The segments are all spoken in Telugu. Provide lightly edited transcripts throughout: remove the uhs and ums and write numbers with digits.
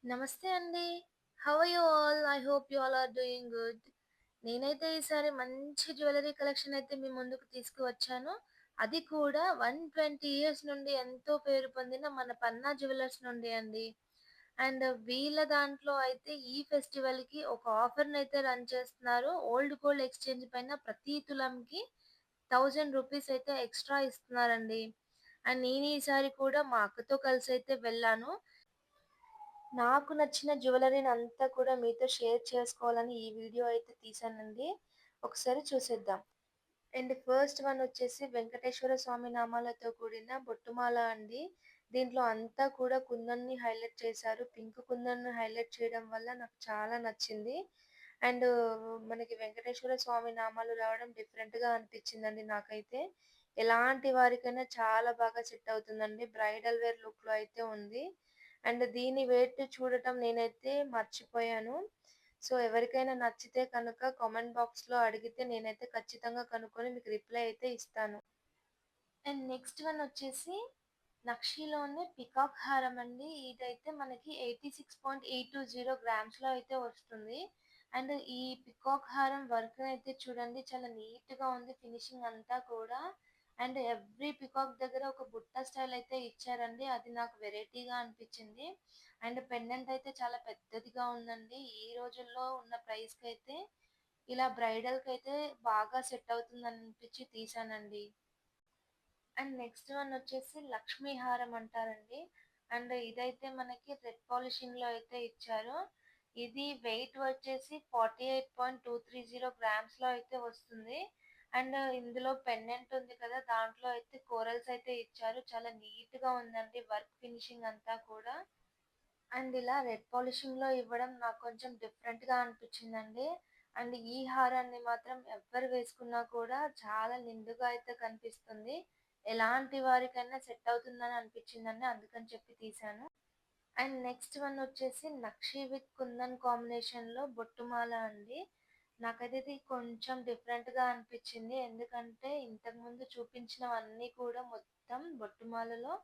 నమస్తే అండి. How are you all? I hope you all are doing good. నేనైతే ఈసారి మంచి జ్యువెల్లరీ కలెక్షన్ అయితే మీ ముందుకు తీసుకువచ్చాను. అది కూడా 120 ఇయర్స్ నుండి ఎంతో పేరు పొందిన మన పన్నా జ్యువెల్లర్స్ నుండి అండి. అండ్ వీళ్ళ దాంట్లో అయితే ఈ ఫెస్టివల్‌కి ఒక ఆఫర్‌నైతే రన్ చేస్తున్నారు. ఓల్డ్ గోల్డ్ ఎక్స్‌చేంజ్ పైన ప్రతి తులంకి రూ. 1000 అయితే ఎక్స్‌ట్రా ఇస్తున్నారండి. అండ్ నేను ఈసారి కూడా మా అక్కతో కలిసైతే వెళ్ళాను. నాకు నచ్చిన జ్యువెల్లరీని అంతా కూడా మీతో షేర్ చేసుకోవాలని ఈ వీడియో అయితే తీశానండి. ఒకసారి చూసేద్దాం. అండ్ ఫస్ట్ వన్ వచ్చేసి వెంకటేశ్వర స్వామి నామాలతో కూడిన బొట్టుమాల అండి. దీంట్లో అంతా కూడా కుందన్ని హైలైట్ చేశారు. పింక్ కుందన్ని హైలైట్ చేయడం వల్ల నాకు చాలా నచ్చింది. అండ్ మనకి వెంకటేశ్వర స్వామి నామాలు రావడం డిఫరెంట్‌గా అనిపించిందండి నాకైతే. ఎలాంటి వారికైనా చాలా బాగా సెట్ అవుతుందండి. బ్రైడల్ వేర్ లుక్‌లో అయితే ఉంది. అండ్ దీని వెయిట్ చూడటం నేనైతే మర్చిపోయాను. సో, ఎవరికైనా నచ్చితే కనుక కామెంట్ బాక్స్‌లో అడిగితే నేనైతే ఖచ్చితంగా కనుక్కొని మీకు రిప్లై అయితే ఇస్తాను. అండ్ నెక్స్ట్ వన్ వచ్చేసి నక్షిలోనే పికాక్ హారం అండి. ఇదైతే మనకి 86.820 గ్రామ్స్‌లో అయితే వస్తుంది. అండ్ ఈ పికాక్ హారం వర్క్ అయితే చూడండి చాలా నీట్‌గా ఉంది ఫినిషింగ్ అంతా కూడా. అండ్ ఎవ్రీ పికాక్ దగ్గర ఒక బుట్ట స్టైల్ అయితే ఇచ్చారండి. అది నాకు వెరైటీగా అనిపించింది. అండ్ పెండెంట్ అయితే చాలా పెద్దదిగా ఉందండి. ఈ రోజుల్లో ఉన్న ప్రైస్‌కైతే ఇలా బ్రైడల్‌కైతే బాగా సెట్ అవుతుందని అనిపించి తీశానండి. అండ్ నెక్స్ట్ వన్ వచ్చేసి లక్ష్మీ హారం అంటారండి. అండ్ ఇదైతే మనకి రెడ్ పాలిషింగ్‌లో అయితే ఇచ్చారు. ఇది వెయిట్ వచ్చేసి 48.230 గ్రామ్స్‌లో అయితే వస్తుంది. అండ్ ఇందులో పెండెంట్ ఉంది కదా! దాంట్లో అయితే కోరల్స్ అయితే ఇచ్చారు. చాలా నీట్‌గా ఉందండి వర్క్ ఫినిషింగ్ అంతా కూడా. అండ్ ఇలా రెడ్ పాలిషింగ్‌లో ఇవ్వడం నాకు కొంచెం డిఫరెంట్‌గా అనిపించిందండి. అండ్ ఈ హారాన్ని మాత్రం ఎవ్వరు వేసుకున్నా కూడా చాలా నిండుగా అయితే కనిపిస్తుంది. ఎలాంటి వారికైనా సెట్ అవుతుందని అనిపించిందండి. అందుకని చెప్పి తీశాను. అండ్ నెక్స్ట్ వన్ వచ్చేసి నక్షి విత్ కుందన్ కాంబినేషన్‌లో బొట్టుమాల అండి. నాకైతే ఇది కొంచెం డిఫరెంట్‌గా అనిపించింది. ఎందుకంటే ఇంతకుముందు చూపించినవన్నీ కూడా మొత్తం బొట్టుమాలలో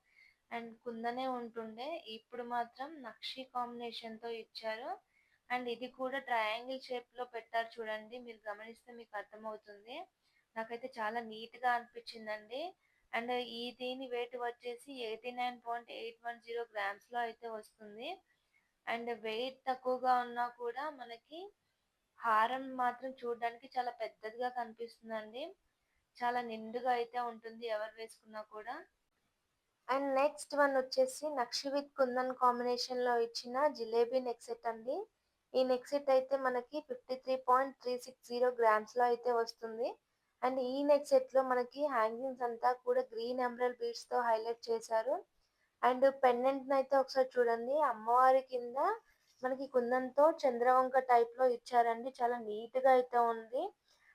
అండ్ కుందనే ఉంటుండే. ఇప్పుడు మాత్రం నక్షి కాంబినేషన్‌తో ఇచ్చారు. అండ్ ఇది కూడా ట్రయాంగిల్ షేప్‌లో పెట్టారు చూడండి. మీరు గమనిస్తే మీకు అర్థమవుతుంది. నాకైతే చాలా నీట్‌గా అనిపించిందండి. అండ్ దీని వెయిట్ వచ్చేసి 89.810 గ్రామ్స్‌లో అయితే వస్తుంది. అండ్ వెయిట్ తక్కువగా ఉన్నా కూడా మనకి హారం మాత్రం చూడడానికి చాలా పెద్దదిగా కనిపిస్తుందండి. చాలా నిండుగా అయితే ఉంటుంది ఎవరు వేసుకున్నా కూడా. అండ్ నెక్స్ట్ వన్ వచ్చేసి నక్షి విత్ కుందన్ కాంబినేషన్‌లో ఇచ్చిన జిలేబీ నెక్ సెట్ అండి. ఈ నెక్ సెట్ అయితే మనకి 53.360 గ్రామ్స్‌లో అయితే వస్తుంది. అండ్ ఈ నెక్ సెట్‌లో మనకి హ్యాంగింగ్స్ అంతా కూడా గ్రీన్ ఎమరాల్డ్ బీడ్స్‌తో హైలైట్ చేశారు. అండ్ పెండెంట్‌నైతే ఒకసారి చూడండి. అమ్మవారి కింద మనకి కుందన్‌తో చంద్రవంక టైప్‌లో ఇచ్చారండి. చాలా నీట్‌గా అయితే ఉంది.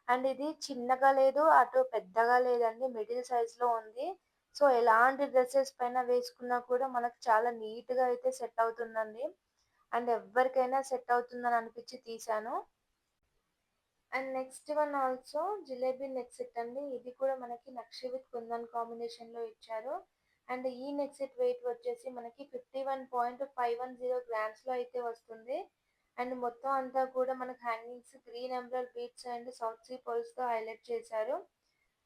అండ్ ఇది చిన్నగా లేదు, అటు పెద్దగా లేదండి. మిడిల్ సైజ్‌లో ఉంది. సో, ఎలాంటి డ్రెసెస్ పైన వేసుకున్నా కూడా మనకు చాలా నీట్‌గా అయితే సెట్ అవుతుందండి. అండ్ ఎవ్వరికైనా సెట్ అవుతుందని అనిపించి తీశాను. And next one also jalebi neck set అండి. ఇది కూడా మనకి నక్షి విత్ కుందన్ కాంబినేషన్‌లో ఇచ్చారు. అండ్ ఈ నెక్ సెట్ వెయిట్ వచ్చేసి మనకి 51.510 గ్రామ్స్‌లో అయితే వస్తుంది. అండ్ మొత్తం అంతా కూడా మనకు hangings green emerald beads and south sea పర్ల్స్‌తో హైలైట్ చేశారు.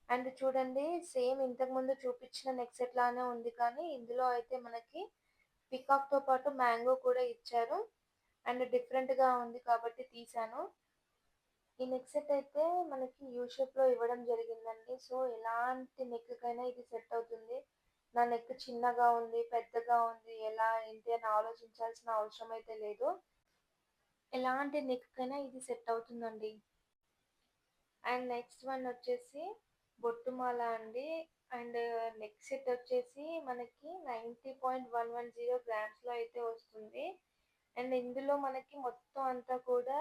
అండ్ చూడండి సేమ్ ఇంతకుముందు చూపించిన నెక్ సెట్ లానే ఉంది కానీ ఇందులో అయితే మనకి పికాక్‌తో పాటు మ్యాంగో కూడా ఇచ్చారు. అండ్ డిఫరెంట్‌గా ఉంది కాబట్టి తీశాను. ఈ నెక్ సెట్ అయితే మనకి యూ షేప్‌లో ఇవ్వడం జరిగిందండి. సో, ఎలాంటి నెక్‌కైనా ఇది సెట్ అవుతుంది. నా నెక్ చిన్నగా ఉంది, పెద్దగా ఉంది, ఎలా ఏంటి అని ఆలోచించాల్సిన అవసరం అయితే లేదు. ఎలాంటి నెక్‌కైనా ఇది సెట్ అవుతుందండి. అండ్ నెక్స్ట్ వన్ వచ్చేసి బొట్టుమాల అండి. అండ్ నెక్ సెట్ వచ్చేసి మనకి 90.110 గ్రామ్స్‌లో అయితే వస్తుంది. అండ్ ఇందులో మనకి మొత్తం అంతా కూడా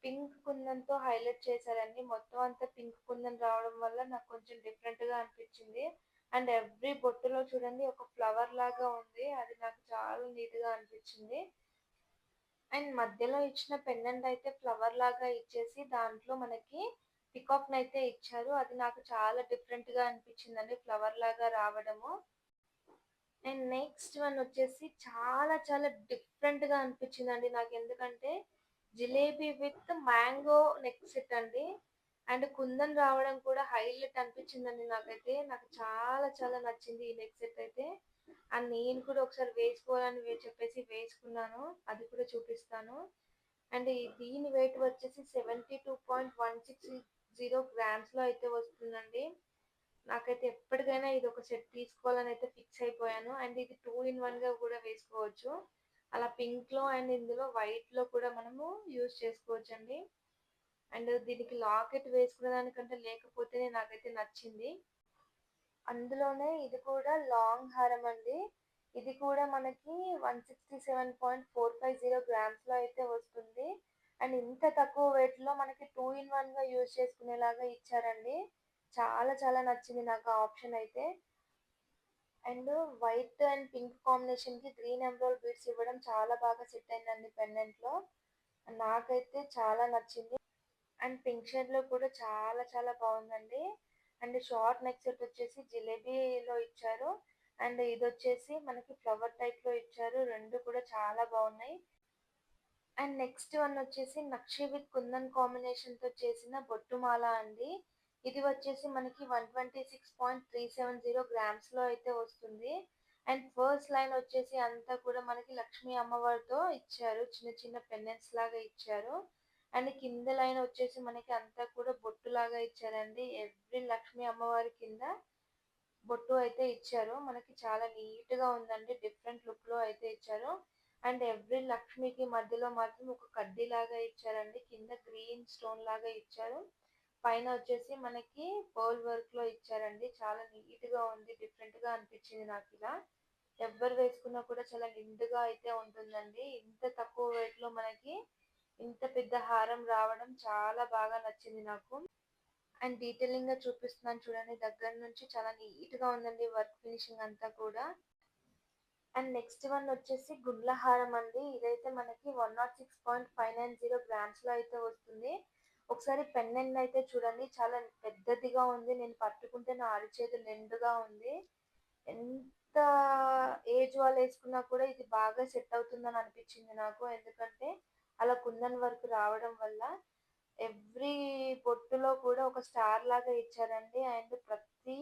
పింక్ కుందన్‌తో హైలైట్ చేశారండి. మొత్తం అంతా పింక్ కుందన్ రావడం వల్ల నాకు కొంచెం డిఫరెంట్‌గా అనిపించింది. అండ్ ఎవ్రీ బొట్టులో చూడండి ఒక ఫ్లవర్ లాగా ఉంది. అది నాకు చాలా నీట్‌గా అనిపించింది. అండ్ మధ్యలో ఇచ్చిన పెండెంట్ అయితే ఫ్లవర్ లాగా ఇచ్చేసి దాంట్లో మనకి పికాక్‌నైతే ఇచ్చారు. అది నాకు చాలా డిఫరెంట్‌గా అనిపించిందండి ఫ్లవర్ లాగా రావడము. అండ్ నెక్స్ట్ వన్ వచ్చేసి చాలా చాలా డిఫరెంట్‌గా అనిపించిందండి నాకెందుకంటే, jalebi with mango neck set అండి. అండ్ కుందన్ రావడం కూడా హైలైట్ అనిపించిందండి నాకైతే. నాకు చాలా చాలా నచ్చింది ఈ నెక్ సెట్ అయితే. అండ్ నేను కూడా ఒకసారి వేసుకోవాలని చెప్పేసి వేసుకున్నాను. అది కూడా చూపిస్తాను. అండ్ దీని వెయిట్ వచ్చేసి 72.160 గ్రామ్స్‌లో అయితే వస్తుందండి. నాకైతే ఎప్పటికైనా ఇదొక సెట్ తీసుకోవాలని అయితే ఫిక్స్ అయిపోయాను. అండ్ ఇది 2 ఇన్ 1గా కూడా వేసుకోవచ్చు. అలా పింక్‌లో అండ్ ఇందులో వైట్‌లో కూడా మనము యూజ్ చేసుకోవచ్చండి. అండ్ దీనికి లాకెట్ వేసుకునే దానికంటే లేకపోతేనే నాకైతే నచ్చింది. అందులోనే ఇది కూడా లాంగ్ హారం అండి. ఇది కూడా మనకి 167.450 గ్రామ్స్‌లో అయితే వస్తుంది. అండ్ ఇంత తక్కువ వెయిట్‌లో మనకి 2 ఇన్ 1గా యూజ్ చేసుకునేలాగా ఇచ్చారండి. చాలా చాలా నచ్చింది నాకు ఆ ఆప్షన్ అయితే. అండ్ వైట్ అండ్ పింక్ కాంబినేషన్‌కి గ్రీన్ ఎమరాల్డ్ బీడ్స్ ఇవ్వడం చాలా బాగా సెట్ అయిందండి పెండెంట్‌లో. నాకైతే చాలా నచ్చింది. అండ్ పింక్ షేడ్‌లో కూడా చాలా చాలా బావుందండి. అండ్ షార్ట్ నెక్ సెట్ వచ్చేసి జిలేబీలో ఇచ్చారు. అండ్ ఇదొచ్చేసి మనకి ఫ్లవర్ టైప్‌లో ఇచ్చారు. 2 కూడా చాలా బావున్నాయి. అండ్ నెక్స్ట్ వన్ వచ్చేసి నక్షి విత్ కుందన్ కాంబినేషన్‌తో చేసిన బొట్టుమాల అండి. ఇది వచ్చేసి మనకి 126.370 గ్రామ్స్‌లో అయితే వస్తుంది. అండ్ ఫస్ట్ లైన్ వచ్చేసి అంతా కూడా మనకి లక్ష్మీ అమ్మవారితో ఇచ్చారు. చిన్న చిన్న పెండెంట్స్ లాగా ఇచ్చారు. అండ్ కింద లైన్ వచ్చేసి మనకి అంతా కూడా బొట్టులాగా ఇచ్చారండి. ఎవ్రి లక్ష్మీ అమ్మవారి కింద బొట్టు అయితే ఇచ్చారు. మనకి చాలా నీట్‌గా ఉందండి. డిఫరెంట్ లుక్‌లో అయితే ఇచ్చారు. అండ్ ఎవ్రి లక్ష్మికి మధ్యలో మాత్రం ఒక కడ్డీలాగా ఇచ్చారండి. కింద గ్రీన్ స్టోన్ లాగా ఇచ్చారు. పైన వచ్చేసి మనకి పర్ల్ వర్క్‌లో ఇచ్చారండి. చాలా నీట్‌గా ఉంది. డిఫరెంట్‌గా అనిపించింది నాకిలా. ఎవ్వరు వేసుకున్నా కూడా చాలా నిండుగా అయితే ఉంటుందండి. ఇంత తక్కువ వెయిట్‌లో మనకి ఇంత పెద్ద హారం రావడం చాలా బాగా నచ్చింది నాకు. అండ్ డీటెయిలింగ్‌గా చూపిస్తున్నాను చూడండి దగ్గర నుంచి చాలా నీట్‌గా ఉందండి వర్క్ ఫినిషింగ్ అంతా కూడా. అండ్ నెక్స్ట్ వన్ వచ్చేసి గుండ్ల హారం అండి. ఇదైతే మనకి 106.590 గ్రామ్స్‌లో అయితే వస్తుంది. ఒకసారి పెండెంట్ అయితే చూడండి చాలా పెద్దదిగా ఉంది. నేను పట్టుకుంటే నా అరిచేతి నిండుగా ఉంది. ఎంత ఏజ్ వాళ్ళేసుకున్నా కూడా ఇది బాగా సెట్ అవుతుందని అనిపించింది నాకు. ఎందుకంటే అలా కుందన్ వర్క్ రావడం వల్ల ఎవ్రీ బొట్టులో కూడా ఒక స్టార్ లాగా ఇచ్చారండి. అండ్ ప్రతి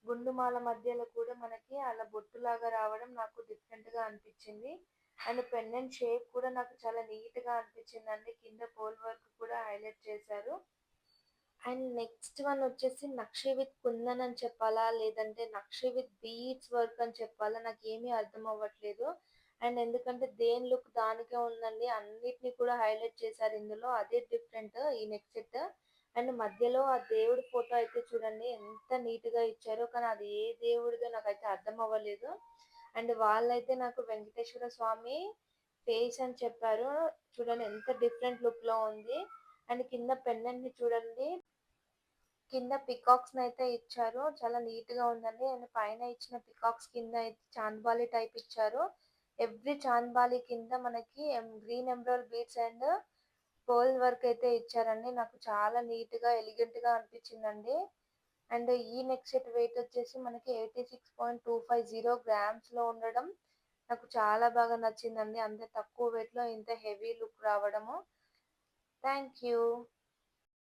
గుండుమాల మధ్యలో కూడా మనకి అలా బొట్టులాగా రావడం నాకు డిఫరెంట్‌గా అనిపించింది. అండ్ పెండెంట్ షేప్ కూడా నాకు చాలా నీట్‌గా అనిపించిందండి. కింద పోల్ వర్క్ కూడా హైలైట్ చేశారు. అండ్ నెక్స్ట్ వన్ వచ్చేసి 'నక్షి విత్ కుందన్' అని చెప్పాలా? లేదంటే 'నక్షి విత్ బీడ్స్ వర్క్' అని చెప్పాలా? నాకేమీ అర్థం అవ్వట్లేదు. అండ్ ఎందుకంటే దేని లుక్ దానికే ఉందండి. అన్నిటిని కూడా హైలైట్ చేశారు ఇందులో. అదే డిఫరెంట్ ఈ నెక్ సెట్. అండ్ మధ్యలో ఆ దేవుడి ఫోటో అయితే చూడండి ఎంత నీట్‌గా ఇచ్చారో. కానీ అది ఏ దేవుడిదో నాకైతే అర్థం అవ్వలేదు. అండ్ వాళ్ళైతే నాకు వెంకటేశ్వర స్వామి ఫేస్ అని చెప్పారు. చూడండి ఎంత డిఫరెంట్ లుక్‌లో ఉంది. అండ్ కింద పెండెంట్‌ని చూడండి. కింద పికాక్స్‌నైతే ఇచ్చారు. చాలా నీట్‌గా ఉందండి. అండ్ పైన ఇచ్చిన పికాక్స్ కింద అయితే చాంద్బాలి టైప్ ఇచ్చారు. ఎవ్రి చాంద్బాలి కింద మనకి green emerald beads and pearl work అయితే ఇచ్చారండి. నాకు చాలా నీట్‌గా, ఎలిగెంట్‌గా అనిపించిందండి. అండ్ ఈ నెక్ సెట్ వెయిట్ వచ్చేసి మనకి 86.250 గ్రామ్స్‌లో ఉండడం నాకు చాలా బాగా నచ్చిందండి. అంత తక్కువ వెయిట్‌లో ఇంత హెవీ లుక్ రావడము. Thank you.